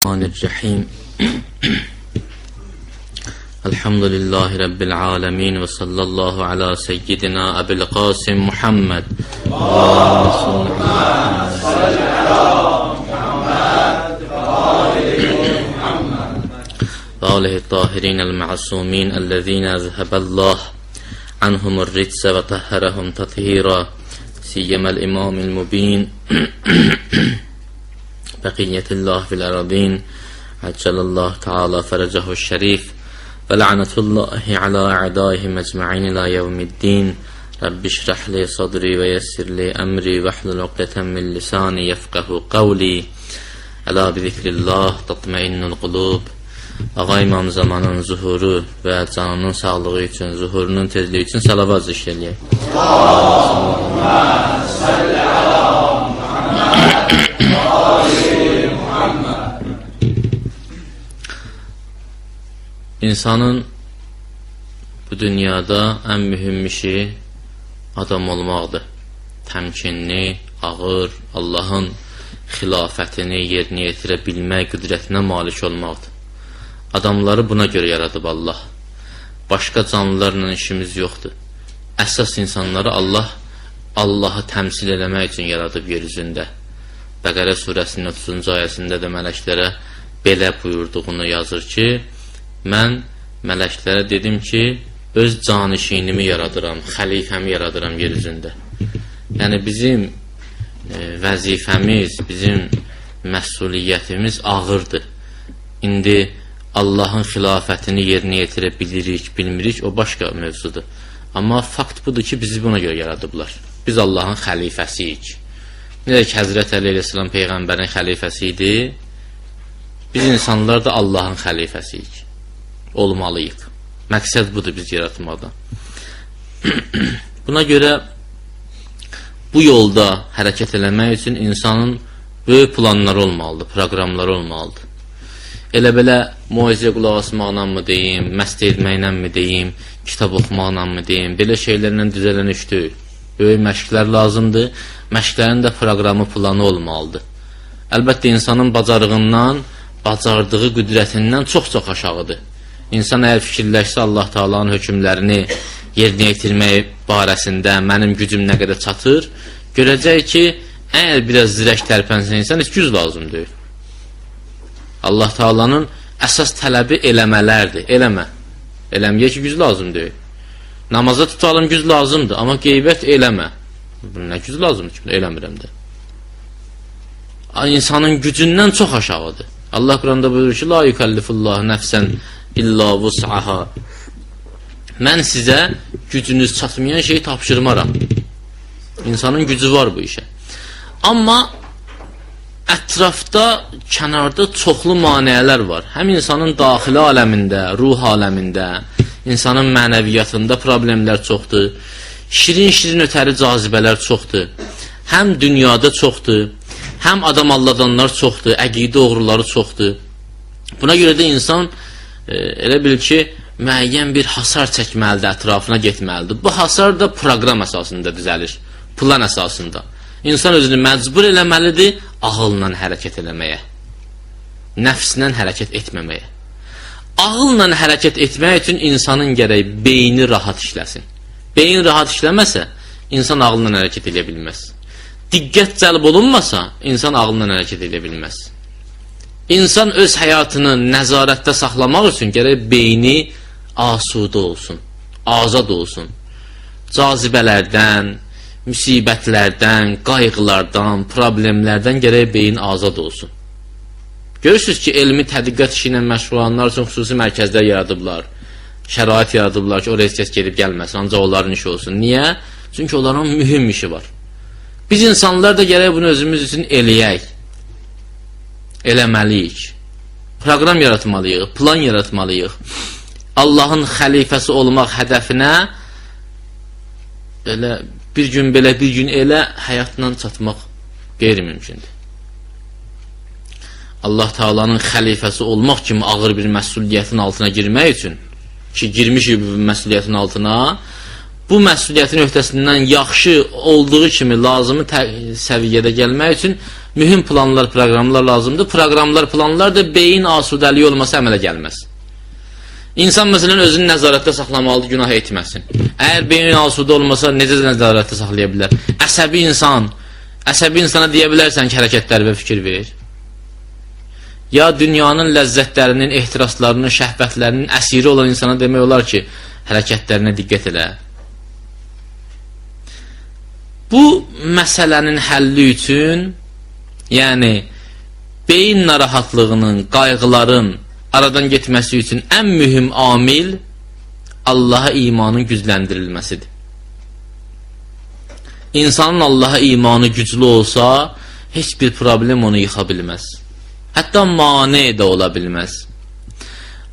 Bismillahirrahmanirrahim. Elhamdülillahi Rabbil alemin ve sallallahu ala seyyidina Ebil Qasim Muhammed ve alihi tahirinel ma'asumin ellezine ezheballah anhumur ritse ve tahherahum tathira siyyemel imamil mubin Beqiyyetullah fil aradin Accelallahu Teala feracahu şerif ve la'netullahi ala a'daihi mecma'in ila yevmiddin Rabbi şrahli sadri ve yessirli emri ve hlul uqdeten min lisani yefkahu qavli Ela bi zikrillah tatmainnul qulub Ağa İmam Zamanın zuhuru ve canının sağlığı için, zuhurunun tezliği için salavat zikirleyek. Allahümme salli ala Muhammed. İnsanın bu dünyada en mühim işi adam olmaqdır. Təmkinli, ağır, Allahın xilafətini yerinə yetirə bilmək qüdrətinə malik olmaqdır. Adamları buna görə yaradıb Allah. Başqa canlılarla işimiz yoxdur. Əsas insanları Allahı təmsil eləmək üçün yaradıb yer üzündə. Bəqərə surəsinin 30-cu ayəsində də mələklərə belə buyurduğunu yazır ki, mən mələklərə dedim ki, öz canişinimi yaradıram, xəlifəmi yaradıram yer üzündə. Yəni bizim vəzifəmiz, bizim məsuliyyətimiz ağırdır. İndi Allahın xilafətini yerinə yetirə bilirik, bilmirik, o başqa mövzudur. Amma fakt budur ki, bizi buna görə yaradıblar. Biz Allahın xəlifəsiyik. Necə ki, Həzrət Əli əleyhissalam Peyğəmbərin xəlifəsi idi, biz insanlar da Allahın xəlifəsiyik. Olmalıyıq. Məqsəd budur biz yaratmaqdan. Buna görə bu yolda hərəkət eləmək üçün insanın böyük planları olmalıdır, proqramları olmalıdır. Elə belə moizə qulaq asmaqla mı deyim, məst etməklə mi deyim, kitab oxumaqla mı deyim, belə şeylərlə düzələn iş deyil. Böyük məşqlər lazımdır, məşqlərin də proqramı, planı olmalıdır. Əlbəttə, insanın bacarığından, bacardığı qüdrətindən çox-çox aşağıdır. İnsan əgər fikirləşsə Allah Taala'nın hökmlərini yerinə yetirmək barəsində mənim gücüm nə qədər çatır, görəcək ki, əgər biraz zirək tərpənsə insan, heç güc lazım deyil. Allah Taala'nın əsas tələbi eləmələrdir. Eləməyə ki, güc lazım deyil. Namaza tutalım, güc lazımdır, amma qeybət eləmə. Nə güc lazımdır ki, eləmirəm də. İnsanın gücündən çox aşağıdır. Allah Quranda buyurur ki, la yukallifullahu nəfsən illa vus'aha. Mən sizə gücünüz çatmayan şeyi tapşırmaram. İnsanın gücü var bu işə. Amma ətrafda, kənarda çoxlu maneələr var. Həm insanın daxili aləmində, ruh aləmində, insanın mənəviyyatında problemlər çoxdur. Şirin-şirin ötəri cazibələr çoxdur. Həm dünyada çoxdur, həm adam alladanlar çoxdur, əqidə oğruları çoxdur. Buna görə də insan elə bil ki, müəyyən bir hasar çəkməlidir, ətrafına getməlidir. Bu hasar da proqram əsasında düzəlir, plan əsasında. İnsan özünü məcbur eləməlidir ağılla hərəkət eləməyə, nəfslə hərəkət etməməyə. Ağılla hərəkət etmək üçün insanın gərək beyni rahat işləsin. Beyin rahat işləməsə, insan ağılla hərəkət edə bilməz. Diqqət cəlb olunmasa, insan ağılla hərəkət edə bilməz. İnsan öz həyatını nəzarətdə saxlamaq üçün gərək beyni asudə olsun, azad olsun. Cazibələrdən, müsibətlərdən, qayğılardan, problemlərdən gərək beyin azad olsun. Görürsünüz ki, elmi tədqiqat işi ilə məşğul olanlar üçün xüsusi mərkəzlər yaradıblar, şərait yaradıblar ki, oraya heç kəs gedib gəlməsin, ancaq onların işi olsun. Niyə? Çünki onların mühüm işi var. Biz insanlar da gərək bunu özümüz üçün eləyək, eləməliyik. Proqram yaratmalıyıq, plan yaratmalıyıq. Allahın xəlifəsi olmaq hədəfinə elə bir gün belə, bir gün elə həyatla çatmaq qeyri-mümkündür. Allah Taala'nın xəlifəsi olmaq kimi ağır bir məsuliyyətin altına girmək üçün ki, girmişik bu məsuliyyətin altına, bu məsuliyyətin öhdəsindən yaxşı olduğu kimi lazımı səviyyədə gəlmək üçün mühüm planlar, proqramlar lazımdır. Proqramlar, planlar da beyin asudəliyi olmasa əmələ gəlməz. İnsan məsələn özünü nəzarətdə saxlamalıdır, günah etməsin. Əgər beyin asudə olmasa necə nəzarətdə saxlaya bilər? Əsəbi insana deyə bilərsən ki, hərəkətlərinə fikir ver. Ya dünyanın ləzzətlərinin, ehtiraslarının, şəhvətlərinin əsiri olan insana demək olar ki, hərəkətlərinə diqqət elə. Bu məsələnin həlli üçün, yəni beyin narahatlığının, qayğıların aradan getməsi üçün ən mühüm amil Allaha imanın gücləndirilməsidir. İnsanın Allaha imanı güclü olsa, heç bir problem onu yıxa bilməz. Hətta mane də ola bilməz.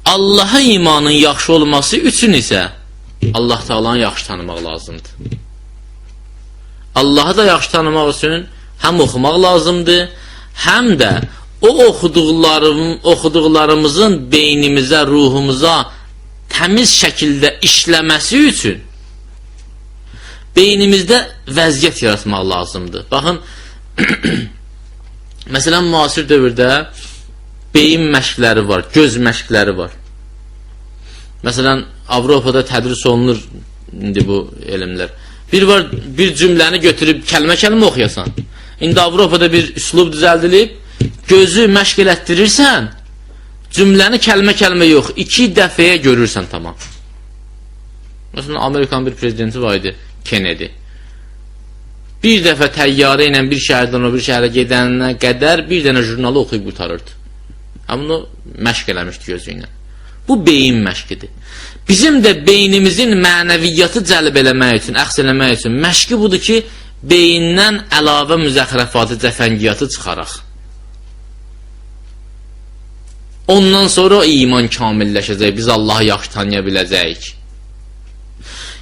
Allaha imanın yaxşı olması üçün isə Allah Taala'nı yaxşı tanımaq lazımdır. Allahı da yaxşı tanımaq üçün həm oxumaq lazımdır, həm də o oxuduqlarımızın beynimizə, ruhumuza təmiz şəkildə işləməsi üçün beynimizdə vəziyyət yaratmaq lazımdır. Baxın, məsələn, müasir dövrdə beyin məşqləri var, göz məşqləri var. Məsələn, Avropada tədris olunur indi bu elmlər. Bir cümləni götürüb kəlmə-kəlmə oxuyasan. İndi Avropada bir üslub düzəldilib, gözü məşq elətdirirsən, cümləni kəlmə-kəlmə yox, 2 dəfəyə görürsən tamam. Məsələn, Amerikan bir prezidenti var idi, Kennedy. Bir dəfə təyyarə ilə bir şəhərdən o bir şəhərə gedənə qədər bir dənə jurnalı oxuyub qurtarırdı. Bunu məşq eləmişdi gözü ilə. Bu beyin məşqidir. Bizim də beynimizin mənəviyyatı cəlb eləmək üçün, əxs eləmək üçün məşqi budur ki, beyindən əlavə müzəxrəfatı, cəfəngiyyatı çıxaraq. Ondan sonra iman kamilləşəcək, biz Allahı yaxşı tanıya biləcəyik.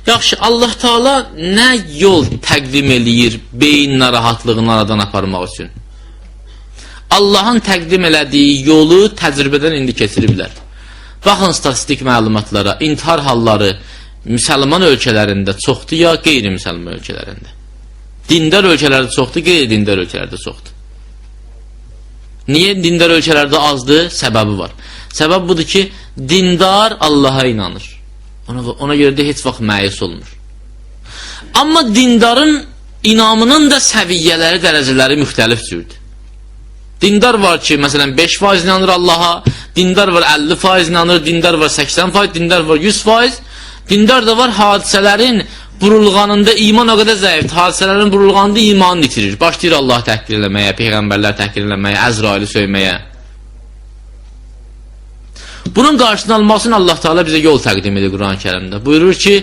Yaxşı, Allah Taala nə yol təqdim eləyir beyin narahatlığını aradan aparmaq üçün? Allahın təqdim elədiyi yolu təcrübədən indi keçiriblər. Baxın statistik məlumatlara, intihar halları müsəlman ölkələrində çoxdur ya qeyri-müsəlman ölkələrində? Dindar ölkələrdə çoxdur, qeyri-dindar ölkələrdə çoxdur. Niyə dindar ölkələrdə azdır? Səbəbi var. Səbəb budur ki, dindar Allaha inanır. Ona görə də heç vaxt məyus olmur. Amma dindarın inamının da səviyyələri, dərəcələri müxtəlif cürdür. Dindar var ki, məsələn 5% inanır Allaha, dindar var 50% inanır, dindar var 80%, dindar var 100%. Dindar da var hadisələrin burulğanında iman o qədər zəifdir. Hadisələrin burulğanında imanını itirir. Başlayır Allahı təhqir eləməyə, peyğəmbərlər təhqir eləməyə, Əzraili söyməyə. Bunun qarşısını almaq üçün Allah Teala bizə yol təqdim edir Quran-ı Kərimdə. Buyurur ki,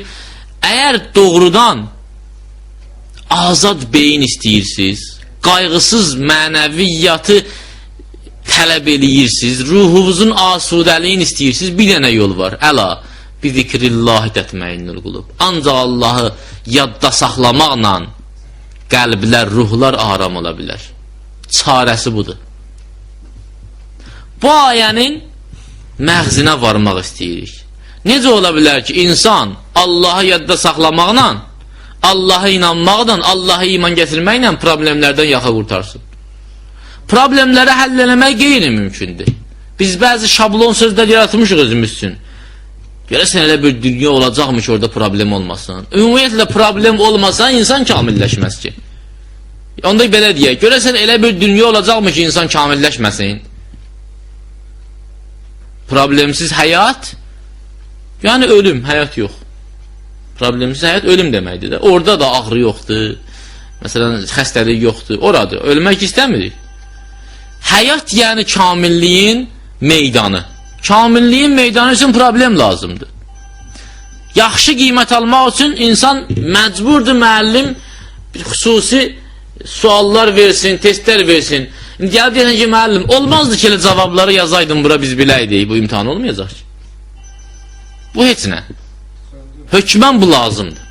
əgər doğrudan azad beyin istəyirsiniz, qayğısız mənəviyyatı tələb eləyirsiniz, ruhunuzun asudəliyin istəyirsiniz, bir dənə yol var. Əla, bi zikrillahi tətməinnul qulub. Ancaq Allahı yadda saxlamaqla qəlblər, ruhlar aram ola bilər. Çarəsi budur. Bu ayənin məğzinə varmaq istəyirik. Necə ola bilər ki, insan Allahı yadda saxlamaqla, Allaha inanmaqla, Allaha iman gətirməklə problemlərdən yaxa qurtarsın? Problemləri həll eləmək qeyri-mümkündür. Biz bəzi şablon sözlər yaratmışıq özümüz üçün. Görəsən elə bir dünya olacaqmı ki, orada problem olmasın? Ümumiyyətlə problem olmasa insan kamilləşməz ki. Onda belə deyək, görəsən elə bir dünya olacaqmı ki, insan kamilləşməsin? Problemsiz həyat, yəni ölüm, həyat yox. Problemsiz həyat ölüm deməkdir də. Orada da ağrı yoxdur, məsələn, xəstəlik yoxdur, oradır, ölmək istəmirik. Həyat yəni kamilliyin meydanı. Kamilliyin meydanı üçün problem lazımdır. Yaxşı qiymət almaq üçün insan məcburdur, müəllim xüsusi suallar versin, testlər versin. Gəlib deyəsən ki, müəllim, olmazdı ki, elə cavabları yazaydım bura biz biləydik, bu imtihan olmayacaq ki. Bu heç nə. Hökmən bu lazımdır.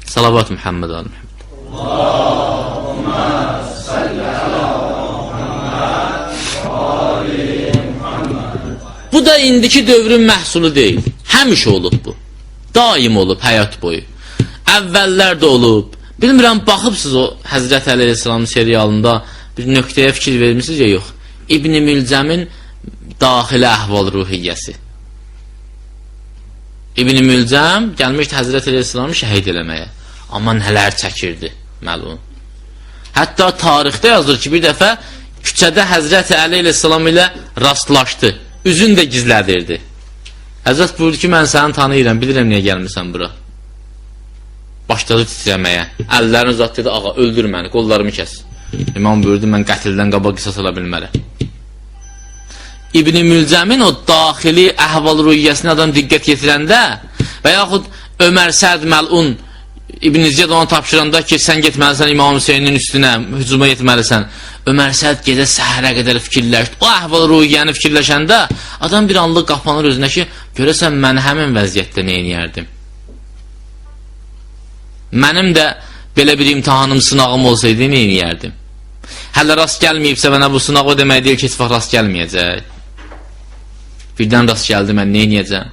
Salavat Muhammed Ali Muhammed. Allahümme salli ala Muhammed. Bu da indiki dövrün məhsulu deyil. Həmişə olub bu. Daim olub həyat boyu. Əvvəllər də olub, Bilmirəm, baxıbsınız o Həzrət Əli Əleyhisselam serialında bir nöqtəyə fikir vermişsiniz ya, yox. İbn-i Mülcəmin daxili əhval-ruhiyyəsi. İbn-i Mülcəm gəlmişdi Həzrət Əleyhisselamı şəhid eləməyə. Amma nələr çəkirdi, məlum. Hətta tarixdə yazılır ki, bir dəfə küçədə Həzrət Əli Əleyhisselam ilə rastlaşdı. Üzünü də gizlədirdi. Həzrət buyurdu ki, mən səni tanıyıram, bilirəm niyə gəlmirsən bura. Başladı titrəməyə. Əllərini uzat dedi, ağa, öldür məni, qollarımı kəs. İmam buyurdu, mən qətildən qabaq qisas ala bilmərəm. İbn-i Mülcəmin o daxili əhval-ruhiyyəsini adam diqqət yetirəndə və yaxud Ömər Səd Məlun İbn-i Ziyad ona tapşıranda ki, sən getməlisən İmam Hüseynin üstünə, hücuma getməlisən. Ömər Səd gecə səhərə qədər fikirləşdi. O əhval-ruhiyyəni fikirləşəndə adam bir anlıq qapanır özünə ki, görəsən mən həmin vəziyyətdə nə edərdim? Mənim də belə bir imtihanım, sınağım olsaydı nə edərdim? Hələ rast gəlməyibsə mənə bu sınaq o demək deyil ki, heç vaxt rast gəlməyəcək. Birdən rast gəldi, mən nə edəcəm?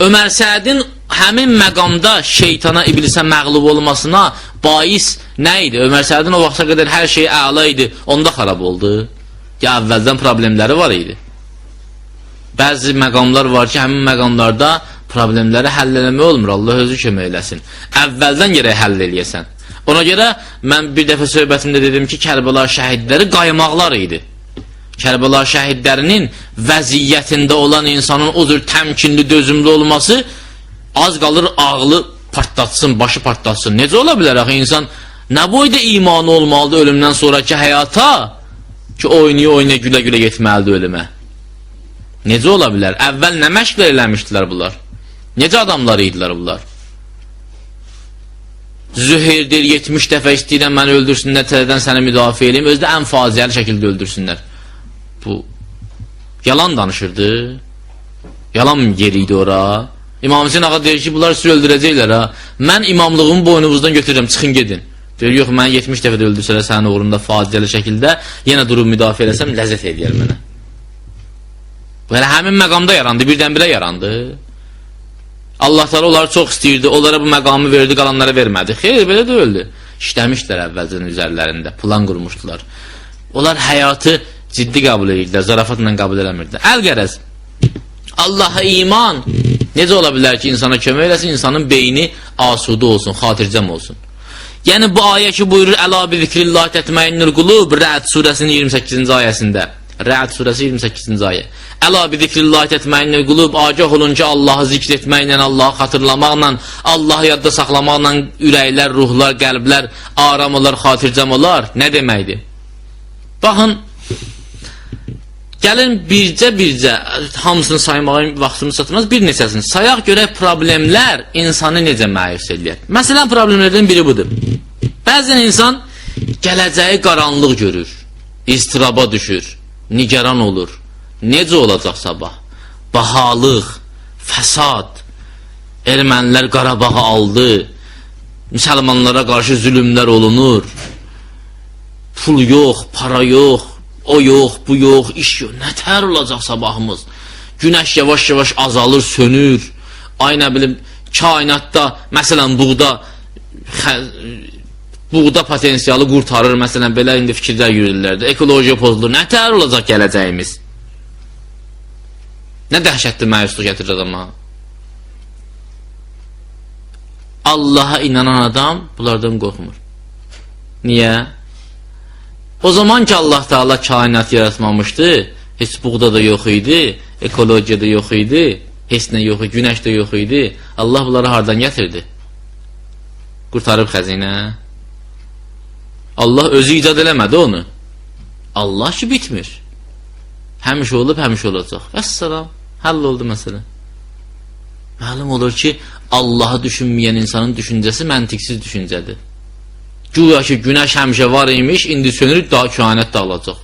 Ömər Sədin həmin məqamda şeytana, iblisə məğlub olmasına bais nə idi? Ömər Sədin o vaxta qədər hər şey əla idi, onda xarab oldu. Ya əvvəldən problemləri var idi. Bəzi məqamlar var ki, həmin məqamlarda problemləri həll eləmək olmur, Allah özü kömək eləsin. Əvvəldən gərək həll eləyəsən. Ona görə mən bir dəfə söhbətimdə dedim ki, Kərbəla şəhidləri qaymaqlar idi. Kərbəla şəhidlərinin vəziyyətində olan insanın o cür təmkinli, dözümlü olması az qalır ağlı partlatsın, başı partlatsın. Necə ola bilər axı insan nə boyda imanı olmalıdır ölümdən sonraki həyata ki, oynaya-oynaya, gülə-gülə getməlidir ölümə? Necə ola bilər? Əvvəl nə məşqlər eləmişdilər bunlar? Necə adamlar idilər bunlar? Züheyrdir, 70 dəfə istəyirəm məni öldürsünlər, tələdən səni müdafiə edeyim, özü də ən faciəli şəkildə öldürsünlər. Bu yalan danışırdı. Yalan yeri idi ora. İmam Hüseyin ağa deyir ki, bunlar sizi öldürəcəklər ha. Mən imamlığımı boynunuzdan götürürəm, çıxın gedin. Deyir, yox, mən 70 dəfə də öldürsələr sənin uğrunda faciəli şəkildə, yenə durub müdafiə eləsəm, ləzzət edər mənə. Belə həmin məqamda yarandı, birdən-birə yarandı. Allah Teala onları çox istəyirdi, onlara bu məqamı verdi, qalanlara vermədi. Xeyr, belə də öldü. İşləmişlər əvvəlcədən üzərlərində, plan qurmuşdular. Onlar həyatı ciddi qəbul edirdilər, zarafatla qəbul eləmirdilər. Əl-qərəz, Allaha iman necə ola bilər ki, insana kömək eləsin, insanın beyni asudə olsun, xatircəm olsun. Yəni bu ayə ki, buyurur, Əla bi zikrillah tətməinnül qulub, Rə'd surəsinin 28-ci ayəsində. Rə'd surəsi 28-ci ayə. Əla bi zikrillah tətməinnül qulub, agah olun ki, Allahı zikr etməklə, Allahı xatırlamaqla, Allahı yadda saxlamaqla ürəklər, ruhlar, qəlblər aram olar, xatircəm olar. Nə deməkdir? Baxın, gəlin bircə, hamısını saymağa vaxtımız çatmaz, bir neçəsini sayaq görək problemlər insanı necə məyus edir. Məsələn, problemlərdən biri budur. Bəzən insan gələcəyi qaranlıq görür, istiraba düşür, nigaran olur. Necə olacaq sabah? Bahalıq, fəsad, ermənilər Qarabağı aldı, müsəlmanlara qarşı zülümlər olunur, pul yox, para yox, o yox, bu yox, iş yox. Nətər olacaq sabahımız? Günəş yavaş-yavaş azalır, sönür. Ay nə bilim, kainatda, məsələn, buğda potensiyalı qurtarır, məsələn, belə indi fikirlər yürürlərdir. Ekologiya pozulur. Nətər olacaq gələcəyimiz? Nə dəhşətli məyusluq gətirir adama? Allaha inanan adam bunlardan qorxmur. Niyə? O zaman ki Allah Teala kainat yaratmamışdı, heç buğda da yox idi, ekologiya da yox idi, heç nə yox idi, günəş də yox idi. Allah bunları hardan gətirdi? Qurtarıb xəzinə. Allah özü icad eləmədi onu. Allah ki bitmir. Həmişə olub, həmişə olacaq. Vəssalam, həll oldu məsələ. Məlum olur ki, Allahı düşünməyən insanın düşüncəsi məntiqsiz düşüncədir. Güya ki, günəş həmişə var imiş, indi sönürüb, daha kainat dağılacaq.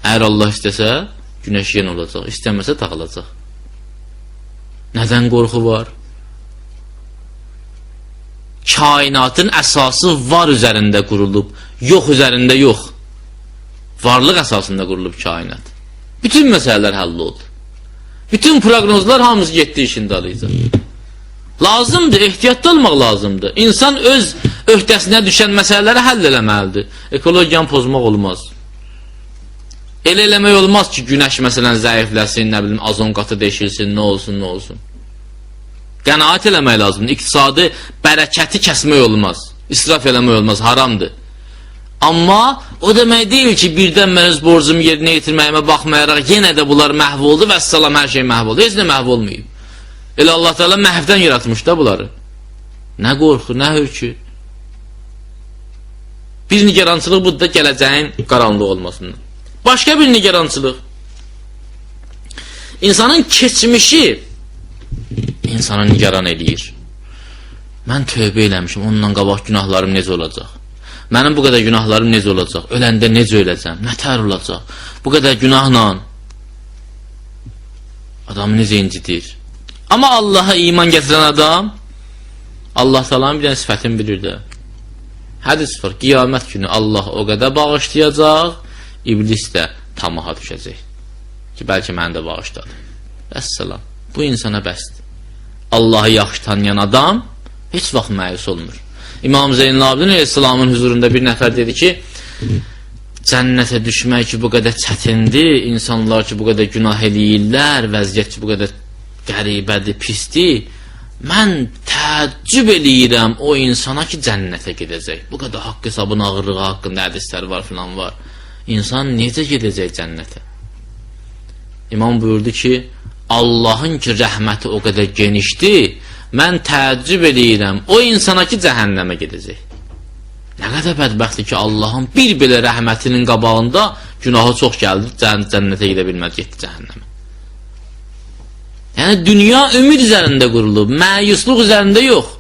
Əgər Allah istəsə, günəş yenə olacaq, istəməsə dağılacaq. Nədən qorxu var? Kainatın əsası var üzərində qurulub, yox üzərində yox. Varlıq əsasında qurulub kainat. Bütün məsələlər həll oldu. Bütün proqnozlar hamısı getdi işində alacaq. Lazımdır, ehtiyatlı olmaq lazımdır. İnsan öz öhdəsinə düşən məsələləri həll eləməlidir. Ekologiyanı pozmaq olmaz. Elə eləmək olmaz ki, günəş məsələn zəifləsin, nə bilim, azon qatı deşilsin, nə olsun, nə olsun. Qənaət eləmək lazımdır. İqtisadi bərəkəti kəsmək olmaz. İsraf eləmək olmaz, haramdır. Amma o demək deyil ki, birdən mən öz borcumu yerinə yetirməyimə baxmayaraq yenə də bunlar məhv oldu və əssalam, hər şey məhv oldu. Heç nə məhv olmayıb. Elə Allah Teala məhvdən yaratmış da bunları. Nə qorxu, nə hürkü. Bir nigarançılıq budur da gələcəyin qaranlıq olmasından. Başqa bir nigarançılıq. İnsanın keçmişi insana nigaran eləyir. Mən tövbə eləmişim, ondan qabaq günahlarım necə olacaq? Mənim bu qədər günahlarım necə olacaq? Öləndə necə öləcəm? Nətər olacaq? Bu qədər günahla adamı necə incidir? Amma Allaha iman gətirən adam Allah Taala'nın bir dənə sifətini bilir də. Hədis var, qiyamət günü Allah o qədər bağışlayacaq, iblis də tamaha düşəcək. Ki, bəlkə məni də bağışladı. Əssalam, bu insana bəsdir. Allahı yaxşı tanıyan adam heç vaxt məyus olmur. İmam Zeynəl Abidin Aleyhisselamın huzurunda bir nəfər dedi ki, cənnətə düşmək ki, bu qədər çətindir, insanlar ki, bu qədər günah eləyirlər, vəziyyət ki, bu qədər qəribədir, pisdir. Mən təəccüb eləyirəm o insana ki, cənnətə gedəcək. Bu qədər haqq hesabın ağırlığı haqqında hədislər var, filan var. İnsan necə gedəcək cənnətə? İmam buyurdu ki, Allahın ki, rəhməti o qədər genişdir, mən təəccüb eləyirəm o insana ki, cəhənnəmə gedəcək. Nə qədər bədbəxtdir ki, Allahın bir belə rəhmətinin qabağında günahı çox gəldi, cənnətə gedə bilmədi, getdi cəhənnəmə. Yəni, dünya ümid üzərində qurulub, məyusluq üzərində yox.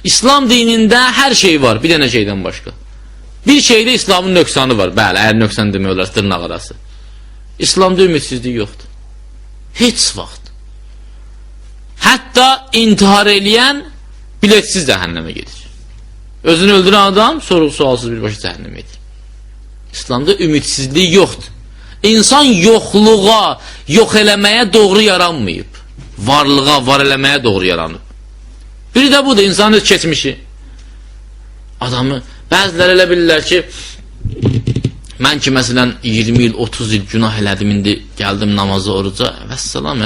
İslam dinində hər şey var, bir dənə şeydən başqa. Bir şeydə İslamın nöqsanı var, bəli, əgər nöqsan demək olar, dırnaq arası. İslamda ümidsizlik yoxdur. Heç vaxt. Hətta intihar eləyən biletsiz cəhənnəmə gedir. Özünü öldürən adam soruq-sualsız birbaşa cəhənnəmə gedir. İslamda ümidsizlik yoxdur. İnsan yoxluğa, yox eləməyə doğru yaranmayıb. Varlığa, var eləməyə doğru yaranıb. Biri də budur, insanın öz keçmişi. Adamı, bəziləri elə bilirlər ki, mən ki, məsələn, 20 il, 30 il günah elədim, indi gəldim namaza, oruca, vəssalam,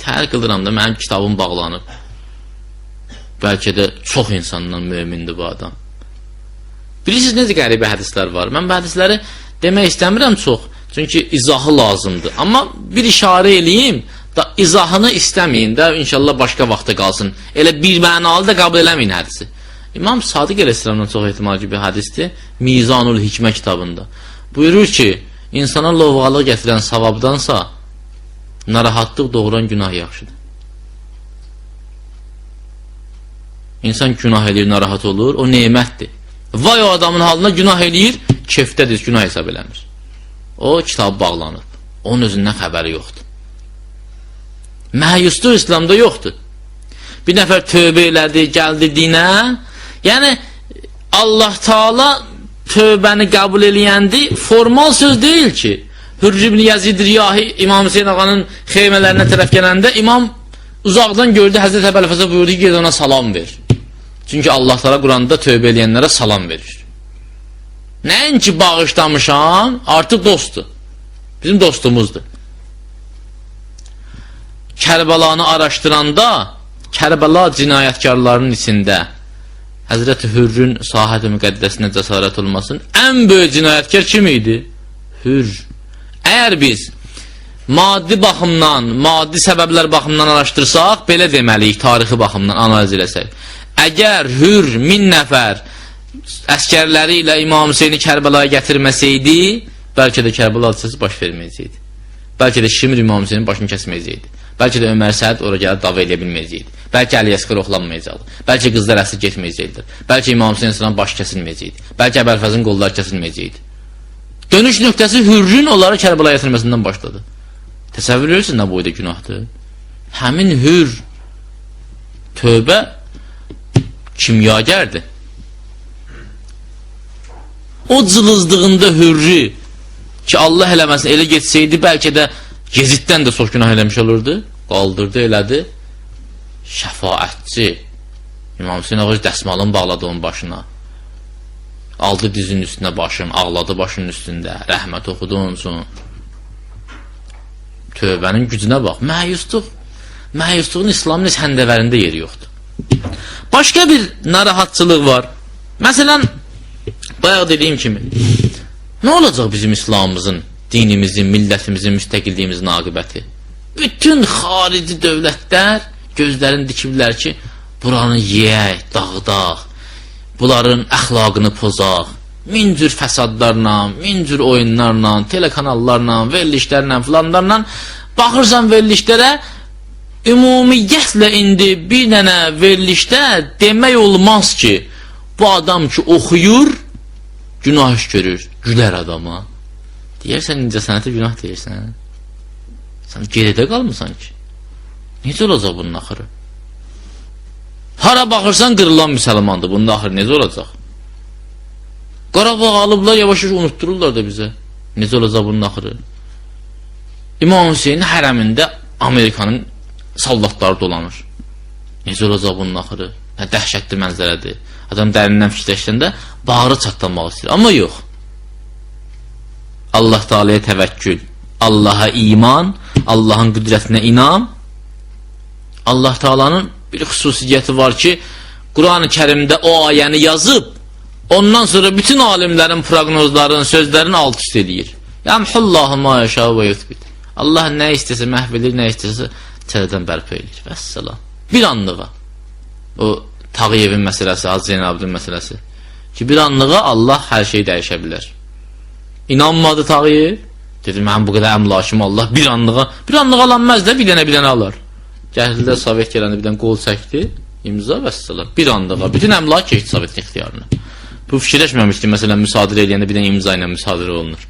təhər qılıram da, mənim kitabım bağlanıb. Bəlkə də çox insandan mümindir bu adam. Bilirsiniz, necə qəribə hədislər var? Mən bu hədisləri demək istəmirəm çox, çünki izahı lazımdır. Amma bir işarə eləyim, da izahını istəməyin də, inşallah başqa vaxta qalsın. Elə bir mənalı da qəbul eləməyin hədisi. İmam Sadiq Əleyhisselamdan çox ehtimalcı bir hədisdir, Mizanul Hikmə kitabında. Buyurur ki, insana lovğalıq gətirən savabdansa, narahatlıq doğuran günah yaxşıdır. İnsan günah eləyir, narahat olur, o nemətdir. Vay o adamın halına günah eləyir, kefdədir, günah hesab eləmir. O kitabı bağlanıb, onun özündən xəbəri yoxdur. Məyusluq İslamda yoxdur. Bir nəfər tövbə elədi, gəldi dinə. Yəni, Allah Teala tövbəni qəbul eləyəndi, formal söz deyil ki. Hürr ibn Yazid Riyahi İmam Hüseyin ağanın xeymələrinə tərəf gələndə, İmam uzaqdan gördü, Həzrət Əbu Əlfəzə buyurdu ki, ged ona salam ver. Çünki Allah Teala Quranda tövbə eləyənlərə salam verir. Nəinki bağışlamışam, artıq dostdur. Bizim dostumuzdur. Kərbəlanı araşdıranda, Kərbəla cinayətkarlarının içində Həzrəti Hürrün sahət-i müqəddəsinə cəsarət olmasın, ən böyük cinayətkar kim idi? Hürr. Əgər biz maddi baxımdan, maddi səbəblər baxımdan araşdırsaq, belə deməliyik, tarixi baxımdan analiz eləsək. Əgər Hürr 1000 nəfər əskərləri ilə İmam Hüseyni Kərbəlaya gətirməsəydi, bəlkə də Kərbəla hadisəsi baş verməyəcəkdi. Bəlkə də Şimr İmam Hüseynin başını kəsməyəcəkdi. Bəlkə də Ömər Səd ora gəlib dava eləyə bilməyəcəkdi. Bəlkə Əli Əsqər oxlanmayacaqdı. Bəlkə qızlar əsir getməyəcəkdir. Bəlkə İmam Hüseyin Əsəlan baş kəsilməyəcəkdi. Bəlkə Əbu Əlfəzin qolları kəsilməyəcəkdi. Dönüş nöqtəsi Hürrün onları Kərbalaya gətirməsindən başladı. Təsəvvür edirsiniz nə boyda günahdır? Həmin Hürr tövbə kimyagərdir. O cılızdığında Hürrü ki Allah eləməsin, elə getsəydi bəlkə də Yeziddən də çox günah eləmiş olurdu. Qaldırdı, elədi. Şəfaətçi İmam Hüseyin ağacı dəsmalını bağladı onun başına. Aldı dizinin üstünə başım, ağladı başının üstündə, rəhmət oxudu onun üçün. Tövbənin gücünə bax, məyusluğun İslamın heç həndəvərində yeri yoxdur. Başqa bir narahatçılıq var. Məsələn, bayaq dediyim kimi, nə olacaq bizim İslamımızın, dinimizin, millətimizin, müstəqilliyimizin aqibəti? Bütün xarici dövlətlər gözlərini dikiblər ki, buranı yeyək, dağdaq, bunların əxlaqını pozaq, min cür fəsadlarla, min cür oyunlarla, telekanallarla, verilişlərlə, filanlarla baxırsan verilişlərə, ümumiyyətlə indi bir dənə verilişdə demək olmaz ki, bu adam ki oxuyur, günah iş görür, gülər adama. Deyərsən, incəsənətə günah deyirsən. Sən geridə qalmısan ki. Necə olacaq bunun axırı? Hara baxırsan qırılan müsəlmandır, bunun axırı necə olacaq? Qarabağ alıblar, yavaş-yavaş unuttururlar da bizə. Necə olacaq bunun axırı? İmam Hüseynin hərəmində Amerikanın sallatları dolanır. Necə olacaq bunun axırı? Nə dəhşətli mənzərədir. Adam dərindən fikirləşəndə bağrı çatlamaq istəyir. Amma yox. Allah Teala'ya təvəkkül, Allah'a iman, Allah'ın qüdrətinə inam. Allah Teala'nın bir xüsusiyyəti var ki, Quran-ı Kərimdə o ayəni yazıb, ondan sonra bütün alimlərin proqnozlarını, sözlərini alt üst edir. Yəmhullahu ma yəşâ və yuthbit. Allah nə istəsə məhv edir, nə istəsə çərədən bərpa edir. Vəssalam. Bir anlığa. O Tağıyevin məsələsi, Hacı Zeynalabdin məsələsi. Ki, bir anlığa Allah hər şeyi dəyişə bilər. İnanmadı Tağıyev. Dedi, mən bu qədər əmlakım Allah bir anlığa alanməz də, bir dənə alar. Gəldilər, Sovet gələndə bir dənə qol çəkdi, imza vəssalam. Bir anlığa, bütün əmlak keçdi Sovetin ixtiyarına. Bu fikirləşməmişdi, məsələn, müsadirə eləyəndə bir dənə imza ilə müsadirə olunur.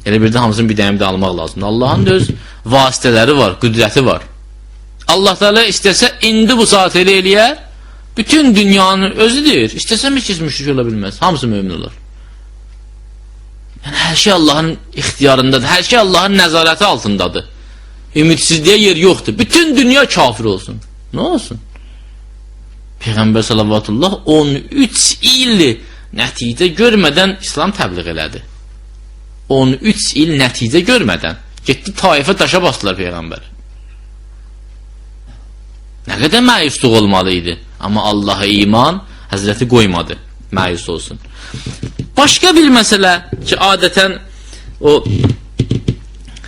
Elə bir də hamısını bir dənə almaq lazımdır. Allahın da öz vasitələri var, qüdrəti var. Allah Teala istəsə, indi bu saat elə eləyər, bütün dünyanın özüdür. İstəsə heç kəs müşrik ola bilməz. Hamısı mömin olar. Yəni, hər şey Allahın ixtiyarındadır. Hər şey Allahın nəzarəti altındadır. Ümidsizliyə yer yoxdur. Bütün dünya kafir olsun. Nə olsun? Peyğəmbər sallallahu 13 il nəticə görmədən İslam təbliğ elədi. 13 il nəticə görmədən. Getdi Taifə daşa basdılar Peyğəmbər. Nə qədər məyusluq olmalı idi. Amma Allah'a iman Həzrəti qoymadı. Məyus olsun. Başqa bir məsələ ki, adətən o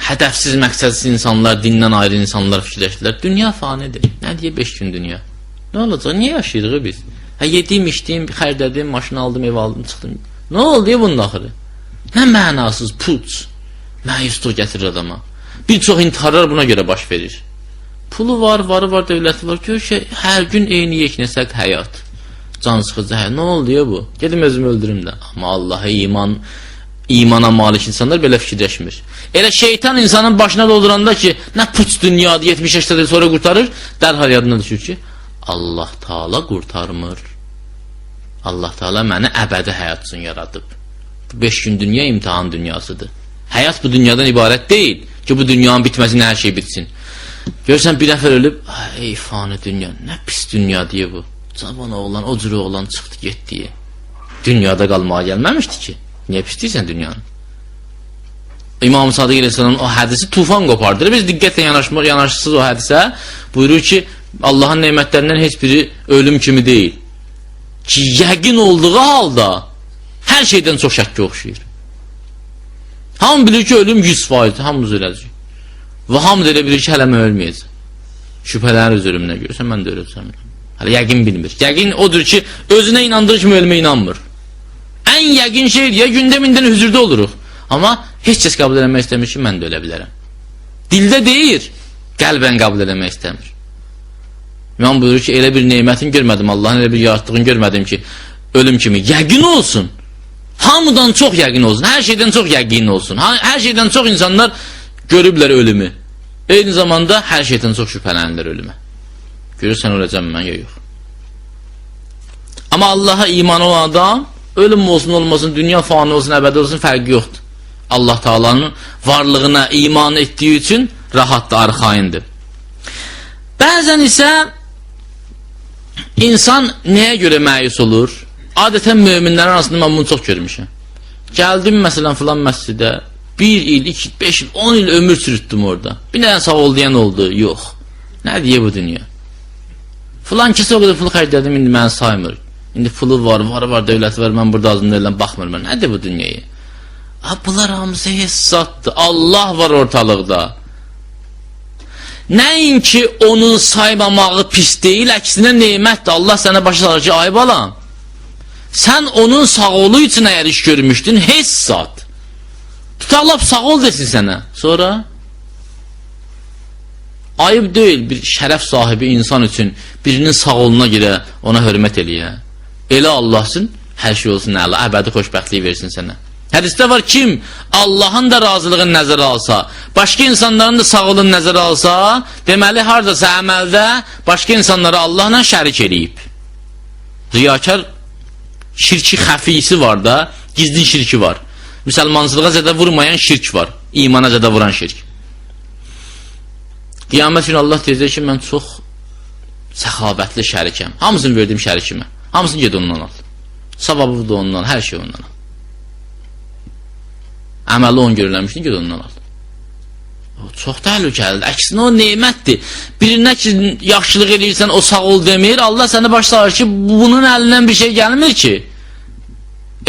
hədəfsiz, məqsədsiz insanlar, dindən ayrı insanlar fikirləşdilər. Dünya fanidir. Nə deyə 5 gün dünya? Nə olacaq? Niyə yaşayırıq biz? Yedim, içdim, xərdədim, maşını aldım, ev aldım, çıxdım. Nə oldu ya bunun axırı? Nə mənasız, puç, məyusluq gətirir adama. Bir çox intiharlar buna görə baş verir. Pulu var, varı var, dövləti var. Gör ki, hər gün eyni yeknəsək həyat. Can sıxıcı həyat. Nə oldu ya bu? Gedim özümü öldürüm də. Amma Allah'a imana malik insanlar belə fikirləşmir. Elə şeytan insanın başına dolduranda ki, nə puç dünyadır, 70 yaşda sonra qurtarır, dərhal yadına düşür ki, Allah Teala qurtarmır. Allah Teala məni əbədi həyat üçün yaradıb. 5 gün dünya imtihan dünyasıdır. Həyat bu dünyadan ibarət deyil ki, bu dünyanın bitməsinə hər şey bitsin. Görürsən, bir nəfər ölüb, ey fani dünya, nə pis dünya deyə bu. Cavan oğlan, o cürü oğlan çıxdı, getdi. Dünyada qalmağa gəlməmişdi ki. Niyə pis deyirsən dünyanı? İmam-ı Sadiq Aleyhisselamın o hədisi tufan qopardır. Biz diqqətlə yanaşsız o hədisə buyurur ki, Allahın nemətlərindən heç biri ölüm kimi deyil. Ki, yəqin olduğu halda hər şeydən çox şəkkə oxşayır. Hamı bilir ki, ölüm 100%, hamımız öləcək. Və hamı da elə bilir ki, hələ mən ölməyəcək. Şübhələrin öz ölümünə görürsən, mən də öləcəm. Hələ yəqin bilmir. Yəqin odur ki, özünə inandığı kimi ölmə inanmır. Ən yəqin şeydir, ya gündə mindən hüzürdə oluruq. Amma heç kəs qəbul eləmək istəmir ki, mən də ölə bilərəm. Dildə deyir, qəlbən qəbul eləmək istəmir. İmam buyurur ki, elə bir neymətin görmədim, Allahın elə bir yarattığını görmədim ki, ölüm kimi yəqin olsun. Hamıdan çox yəqin olsun, hər şeydən çox yəqin olsun. Hər şeydən çox insanlar görüblər ölümü. Eyni zamanda hər şeydən çox şübhələnirlər ölümə. Görürsən, öləcəm mən, ya yox. Amma Allah'a iman olan adam, ölüm olsun olmasın, dünya fani olsun, əbədi olsun, fərqi yoxdur. Allah Teala'nın varlığına iman etdiyi üçün rahatdır, arxayındır. Bəzən isə insan nəyə görə məyus olur? Adətən möminlərin arasında mən bunu çox görmüşəm. Gəldim məsələn filan məscidə 1 il, 2, 5 il, 10 il ömür çürütdüm orada. Bir nədən sağ ol deyən oldu. Yox. Nə deyə bu dünya? Filan kəsə o qədər pul xərclədim, indi məni saymır. İndi pulu var, dövləti var, mən burada azından eləm baxmır mən. Nədir bu dünyayı? Bunlar hamısı hesatdır. Allah var ortalıqda. Nəinki onun saymamağı pis deyil, əksinə neymətdir. Allah sənə başa salır ki, ay balam, sən onun sağolu üçün əgər iş görmüşdün, hesat. Tutaqlab sağ ol desin sənə. Sonra ayıb deyil bir şərəf sahibi insan üçün birinin sağoluna görə ona hörmət eləyə. Elə Allah üçün hər şey olsun əla, əbədi xoşbəxtliyi versin sənə. Hədisdə var, kim Allahın da razılığını nəzərə alsa, başqa insanların da sağolunu nəzərə alsa, deməli haradasa əməldə başqa insanları Allahla şərik eləyib. Riyakar şirki xəfisi var da, gizli şirki var. Müsəlmansılığa zədə vurmayan şirk var. İmana zədə vuran şirk. Qiyamət günü Allah deyəcək ki, mən çox səxavətli şərikəm. Hamısını verdim şərikimə. Hamısını ged ondan al. Savabı da ondan, hər şey ondan al. Əməli on görüləmişdin, ged ondan al. O çox təhlükəlidir. Əksinə o neymətdir. Birinə ki, yaxşılıq edirsən, o sağ ol demir. Allah səni başlayır ki, bunun əlindən bir şey gəlmir ki.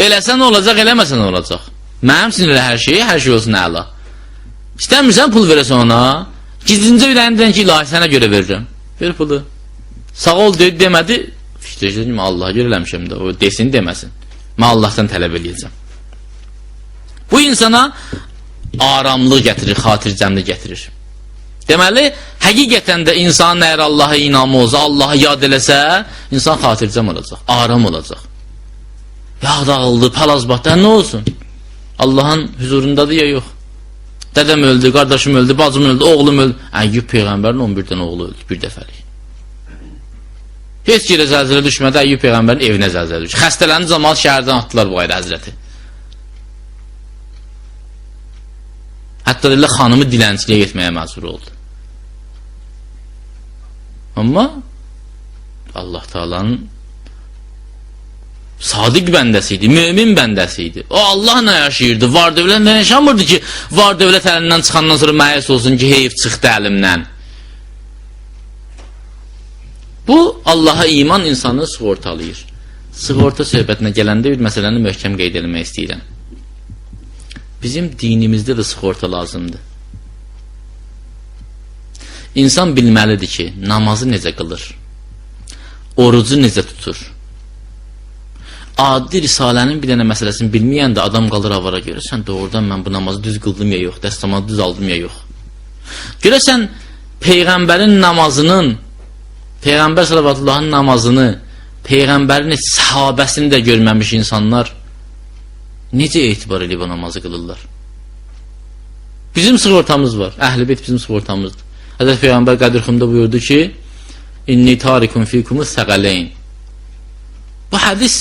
Eləsən olacaq, eləməsən olacaq. Mənim sinirlə hər şey olsun əla. İstəmirsən pul verəsən ona, gizlincə ürəyindən ki, ilahi sənə görə verirəm. Ver pulu. Sağ ol demədi, fişdəcədim, Allaha görə eləmişəm də, o desin deməsin. Mən Allahdan tələb eləyəcəm. Bu insana aramlıq gətirir, xatircəmlik gətirir. Deməli, həqiqətən də insanın əgər Allaha inamı olsa, Allaha yad eləsə, insan xatircəm olacaq, aram olacaq. Ya dağıldı, palazbatda, nə olsun? Allahın huzurundadır ya yox. Dədəm öldü, qardaşım öldü, bacım öldü, oğlum öldü. Əyyub Peyğəmbərin 11 dənə oğlu öldü, bir dəfəlik. Heç yerə zəlzələ düşmədi, Əyyub Peyğəmbərin evinə zəlzələ düşdü. Xəstələnin zamanı şəhərdən atdılar bu ayda həzrəti. Hətta deyirlər, xanımı dilənçiliyə getməyə məcbur oldu. Amma Allah Taala'nın sadiq bəndəsi idi, mömin bəndəsi idi. O Allahla yaşayırdı, var dövlətlə yaşamırdı ki, var dövlət əlindən çıxandan sonra məyus olsun ki, heyf çıxdı əlimdən. Bu, Allaha iman insanı sığortalayır. Sığorta söhbətinə gələndə bir məsələni möhkəm qeyd etmək istəyirəm. Bizim dinimizdə də sığorta lazımdır. İnsan bilməlidir ki, namazı necə qılır, orucu necə tutur. Adi risalənin bir dənə məsələsini bilməyən də adam qalır avara, görürsən, doğrudan mən bu namazı düz qıldım ya yox, dəstəmazı düz aldım ya yox. Görürsən, Peyğəmbərin namazının, Peyğəmbər sallallahu namazını, Peyğəmbərin səhabəsini də görməmiş insanlar necə etibar edib o namazı qılırlar? Bizim sığortamız var, Əhl-i Beyt bizim sığortamızdır. Həzrət Peyğəmbər Qədirxumda buyurdu ki, İnni tarikum fikumuz səqələyn. Bu hədis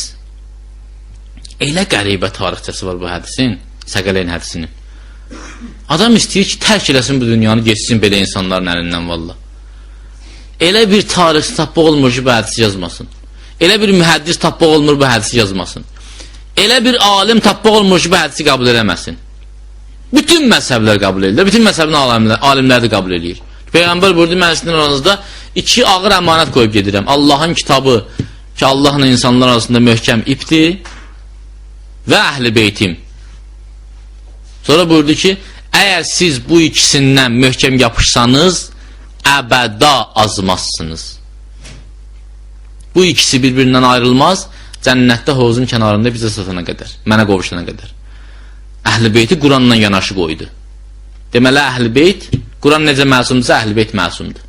elə qəribə tarixçəsi var bu hədisin, Səqələyn hədisinin. Adam istəyir ki, tərk eləsin bu dünyanı, geçsin belə insanların əlindən valla. Elə bir tarixçi tapmaq olmur ki, bu hədisi yazmasın. Elə bir mühəddis tapmaq olmur bu hədisi yazmasın. Elə bir alim tapmaq olmur ki, bu hədisi qəbul eləməsin. Bütün məzhəblər qəbul edirlər, bütün məzhəbin alimləri də qəbul edir. Peyğəmbər buyurdu, mən sizin aranızda 2 ağır əmanət qoyub gedirəm. Allahın kitabı ki, Allahla insanlar arasında möhkəm ipdir və Əhl-i Beytim. Sonra buyurdu ki, əgər siz bu ikisindən möhkəm yapışsanız, əbəda azmazsınız. Bu ikisi bir-birindən ayrılmaz, cənnətdə hovuzun kənarında bizə satana qədər, mənə qovuşana qədər. Əhl-i Beyti Quranla yanaşı qoydu. Deməli, Əhl-i Beyt, Quran necə məsumdursa, Əhl-i Beyt məsumdur.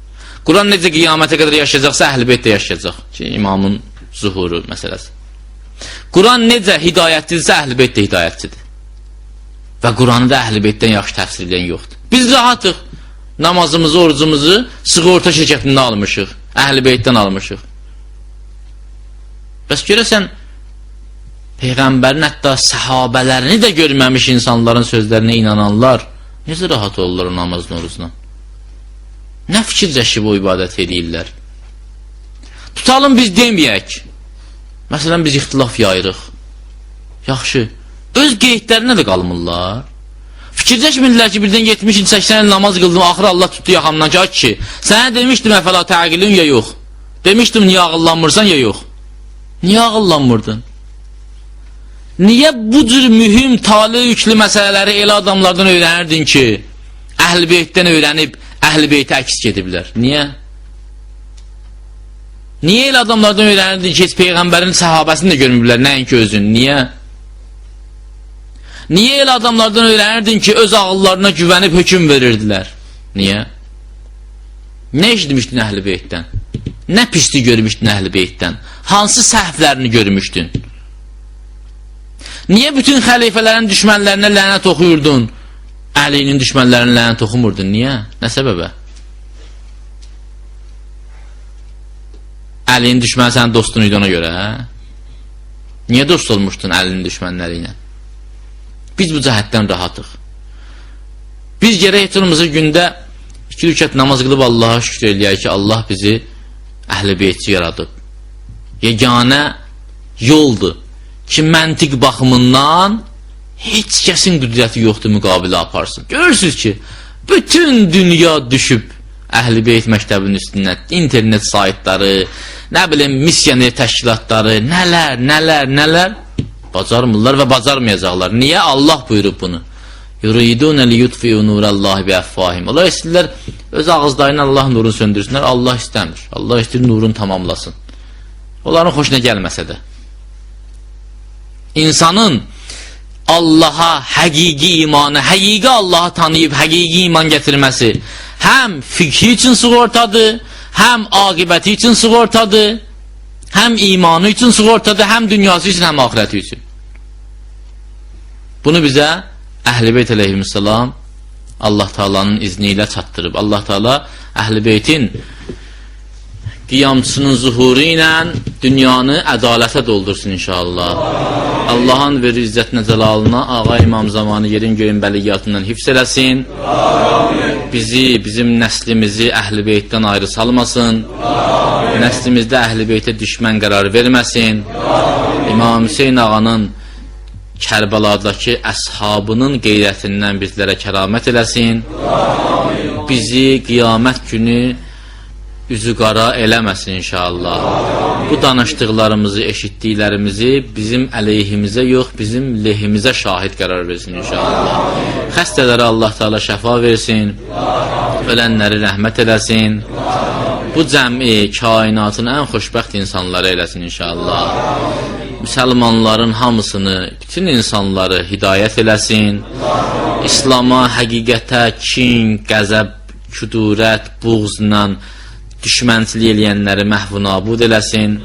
Quran necə qiyamətə qədər yaşayacaqsa, Əhl-i Beyt də yaşayacaq ki, imamın zuhuru məsələsi. Quran necə hidayətlidirsə, Əhl-i Beyt də hidayətlidir. Və Quranı da Əhl-i Beytdən yaxşı təfsir edən yoxdur. Biz rahatıq. Namazımızı, orucumuzu sığorta şirkətindən almışıq. Əhl-i Beytdən almışıq. Bəs görəsən, Peyğəmbərin hətta səhabələrini də görməmiş insanların sözlərinə inananlar necə rahat olurlar o namazın, orucuna? Nə fikirləşib o ibadət edirlər? Tutalım biz deməyək. Məsələn, biz ixtilaf yayırıq. Yaxşı, öz qeydlərinə də qalmırlar. Fikirləşmirlər ki, birdən 70-80 il namaz qıldım, axır Allah tutdu yaxamdan ki, sənə demişdim əfəla təqilin ya yox. Demişdim, niyə ağıllanmırsan ya yox. Niyə ağıllanmırdın? Niyə bu cür mühüm, tali yüklü məsələləri elə adamlardan öyrənirdin ki, Əhl-i Beytdən öyrənib, Əhl-i Beytə əks gediblər? Niyə? Niyə elə adamlardan öyrənirdin ki, heç Peyğəmbərin səhabəsini də görmürlər, nəinki özün? Niyə? Niyə elə adamlardan öyrənirdin ki, öz ağıllarına güvənib hökm verirdilər? Niyə? Nə eşitmişdin Əhl-i Beytdən? Nə pislik görmüşdün Əhl-i Beytdən? Hansı səhvlərini görmüşdün? Niyə bütün xəlifələrin düşmənlərinə lənət oxuyurdun? Əlinin düşmənlərinə lənət oxumurdun? Niyə? Nə səbəbə? Əlinin düşməni sənin dostun idi ona görə, hə? Niyə dost olmuşdun əlinin düşmənləri ilə? Biz bu cəhətdən rahatıq. Biz gərək etimizi gündə 2 rükət namaz qılıb Allaha şükür eləyək ki, Allah bizi Əhl-i Beytçi yaradıb. Yeganə yoldur ki, məntiq baxımından heç kəsin qüdrəti yoxdur müqabilə aparsın. Görürsünüz ki, bütün dünya düşüb Əhl-i Beyt məktəbinin üstünə, internet saytları, nə bilim, missioner təşkilatları, nələr bacarmırlar və bacarmayacaqlar. Niyə? Allah buyurub bunu. Yuridunə liyutfiyu nurallahi bi əffahim. Allah istəyirlər, öz ağızlarıyla Allah nurunu söndürsünlər. Allah istəmir. Allah istəyir nurunu tamamlasın. Onların xoşuna gəlməsə də. İnsanın Allaha həqiqi imanı, həqiqi Allahı tanıyıb, həqiqi iman gətirməsi həm fikri üçün sığortadır, həm aqibəti üçün sığortadır, həm imanı üçün sığortadır, həm dünyası üçün, həm ahirəti üçün. Bunu bizə Əhl-i Beyt əleyhissalam Allah Taala'nın izni ilə çatdırıb. Allah Taala Əhl-i Beytin qiyamçısının zuhuru ilə dünyanı ədalətə doldursun inşallah. Allahın verir izzətinə, cəlalına, ağa İmam Zamanı yerin göyün bəliyyatından hifz eləsin. Bizi, bizim nəslimizi Əhl-i Beytdən ayrı salmasın. Nəslimizdə Əhl-i Beytə düşmən qərar verməsin. İmam Hüseyin ağanın Kərbəladakı əshabının qeyrətindən bizlərə kəramət eləsin. Bizi qiyamət günü üzü qara eləməsin inşallah. Bu danışdıqlarımızı, eşitdiklərimizi bizim əleyhimizə yox, bizim lehimizə şahid qərar versin inşallah. Xəstələrə Allah Teala şəfa versin, ölənləri rəhmət eləsin. Bu cəmi, kainatın ən xoşbəxt insanları eləsin inşallah. Müsəlmanların hamısını, bütün insanları hidayət eləsin. İslama, həqiqətə, kin, qəzəb, küdurət, buğzla düşmənçilik eləyənləri məhv nabud eləsin.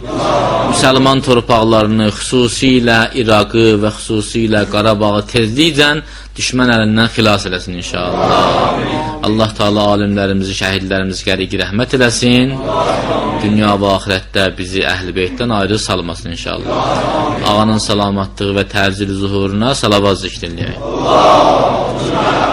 Müsəlman torpaqlarını, xüsusilə İraqı və xüsusilə Qarabağı tezliklə düşmən əlindən xilas eləsin inşallah. Allah Teala alimlərimizi, şəhidlərimizi qəriqi rəhmət eləsin. Dünya və axirətdə bizi Əhl-i Beytdən ayrı salmasın inşallah. Ağanın salamatlığı və tərcili zuhuruna salavat zikr eləyək.